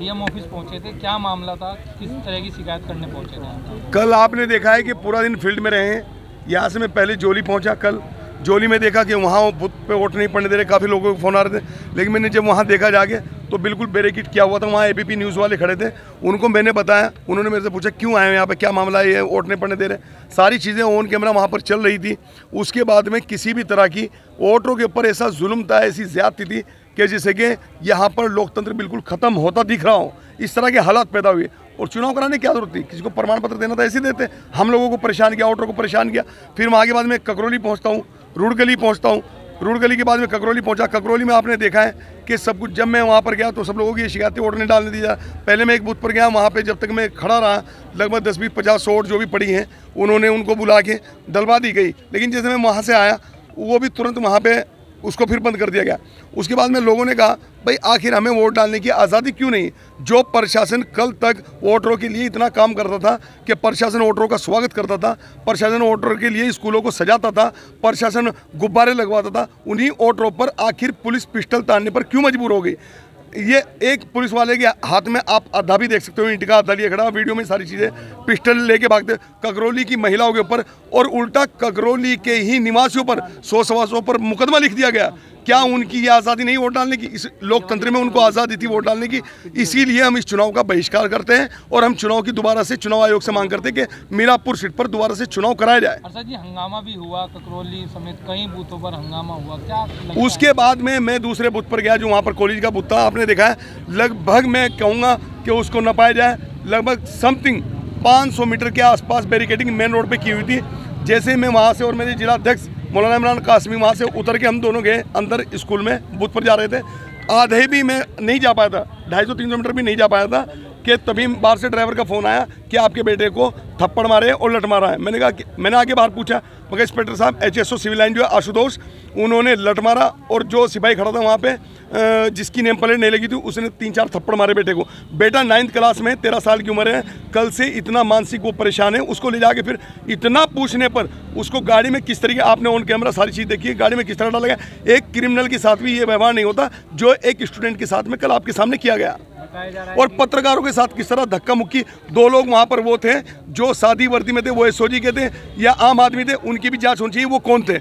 DM office पहुंचे थे, क्या मामला था, किस तरह की शिकायत करने पहुंचे थे? कल आपने देखा है कि पूरा दिन फील्ड में रहे हैं। यहाँ से मैं पहले जोली पहुँचा, कल जोली में देखा कि वहाँ बूथ पे वोट नहीं पड़ने दे रहे, काफ़ी लोगों को फ़ोन आ रहे थे। लेकिन मैंने जब वहाँ देखा जाके तो बिल्कुल बैरिकेड किया हुआ था। वहाँ एबीपी न्यूज़ वाले खड़े थे, उनको मैंने बताया, उन्होंने मेरे से पूछा क्यों आए हैं यहाँ पे, क्या मामला है, ये वोट नहीं पड़ने दे रहे। सारी चीज़ें ऑन कैमरा वहाँ पर चल रही थी। उसके बाद में किसी भी तरह की वोटरों के ऊपर ऐसा जुल्म था, ऐसी ज़्यादती थी कि जैसे कि यहाँ पर लोकतंत्र बिल्कुल ख़त्म होता दिख रहा हो, इस तरह के हालात पैदा हुए। और चुनाव कराने की क्या जरूरत थी, किसी को प्रमाण पत्र देना था ऐसे देते। हम लोगों को परेशान किया, वोटरों को परेशान किया। फिर वहाँ के बाद में ककरौली पहुँचता हूँ, रूड़गली पहुँचता हूँ, रूड़गली के बाद में ककरौली पहुँचा। ककरौली में आपने देखा है कि सब कुछ, जब मैं वहाँ पर गया तो सब लोगों की शिकायतें वोट नहीं डालने दी जा। पहले मैं एक बूथ पर गया, वहाँ पे जब तक मैं खड़ा रहा लगभग 10, 20, 50 वोट जो भी पड़ी हैं उन्होंने उनको बुला के डलवा दी गई। लेकिन जैसे मैं वहाँ से आया वो भी तुरंत वहाँ पे उसको फिर बंद कर दिया गया। उसके बाद में लोगों ने कहा भाई आखिर हमें वोट डालने की आज़ादी क्यों नहीं? जो प्रशासन कल तक वोटरों के लिए इतना काम करता था कि प्रशासन वोटरों का स्वागत करता था, प्रशासन वोटरों के लिए स्कूलों को सजाता था, प्रशासन गुब्बारे लगवाता था, उन्हीं वोटरों पर आखिर पुलिस पिस्टल तानने पर क्यों मजबूर हो गई? ये एक पुलिस वाले के हाथ में आप आधा भी देख सकते हो, ईंट का आधा लिए खड़ा, वीडियो में सारी चीज़ें, पिस्टल लेके भागते ककरौली की महिलाओं के ऊपर, और उल्टा ककरौली के ही निवासियों पर 100-125 पर मुकदमा लिख दिया गया। क्या उनकी ये आज़ादी नहीं वोट डालने की? इस लोकतंत्र में उनको आज़ादी थी वोट डालने की। इसीलिए हम इस चुनाव का बहिष्कार करते हैं और हम चुनाव की दोबारा से चुनाव आयोग से मांग करते हैं कि मीरापुर सीट पर दोबारा से चुनाव कराया जाए। सर जी, हंगामा भी हुआ, ककरौली समेत कई बूथों पर हंगामा हुआ, क्या उसके बाद में मैं दूसरे बूथ पर गया जो वहाँ पर कॉलेज का बूथ था। आपने देखा है लगभग, मैं कहूँगा कि उसको न पाया जाए, लगभग समथिंग 500 मीटर के आसपास बैरिकेडिंग मेन रोड पे की हुई थी। जैसे मैं वहाँ से और मेरे जिला अध्यक्ष मौलाना इमरान कासमी वहाँ से उतर के हम दोनों गए अंदर स्कूल में, बूथ पर जा रहे थे। आधे भी मैं नहीं जा पाया था, 250-300 मीटर भी नहीं जा पाया था कि तभी बाहर से ड्राइवर का फ़ोन आया कि आपके बेटे को थप्पड़ मारे और लट मारा है। मैंने कहा कि मैंने आगे बाहर पूछा, मगर इंस्पेक्टर साहब HSO सिविल लाइन जो है आशुतोष, उन्होंने लट मारा, और जो सिपाही खड़ा था वहाँ पे जिसकी नेम प्लेट नहीं लगी थी उसने 3-4 थप्पड़ मारे बेटे को। बेटा 9th क्लास में, 13 साल की उम्र है, कल से इतना मानसिक वो परेशान है। उसको ले जाके फिर इतना पूछने पर उसको गाड़ी में किस तरीके, आपने ऑन कैमरा सारी चीज़ देखी है, गाड़ी में किस तरह डाला गया। एक क्रिमिनल के साथ भी ये व्यवहार नहीं होता जो एक स्टूडेंट के साथ में कल आपके सामने किया गया। और पत्रकारों के साथ किस तरह धक्का मुक्की। 2 लोग वहाँ पर वो थे जो सादी वर्दी में थे, वो SOG के थे या आम आदमी थे, उनकी भी जांच होनी चाहिए वो कौन थे।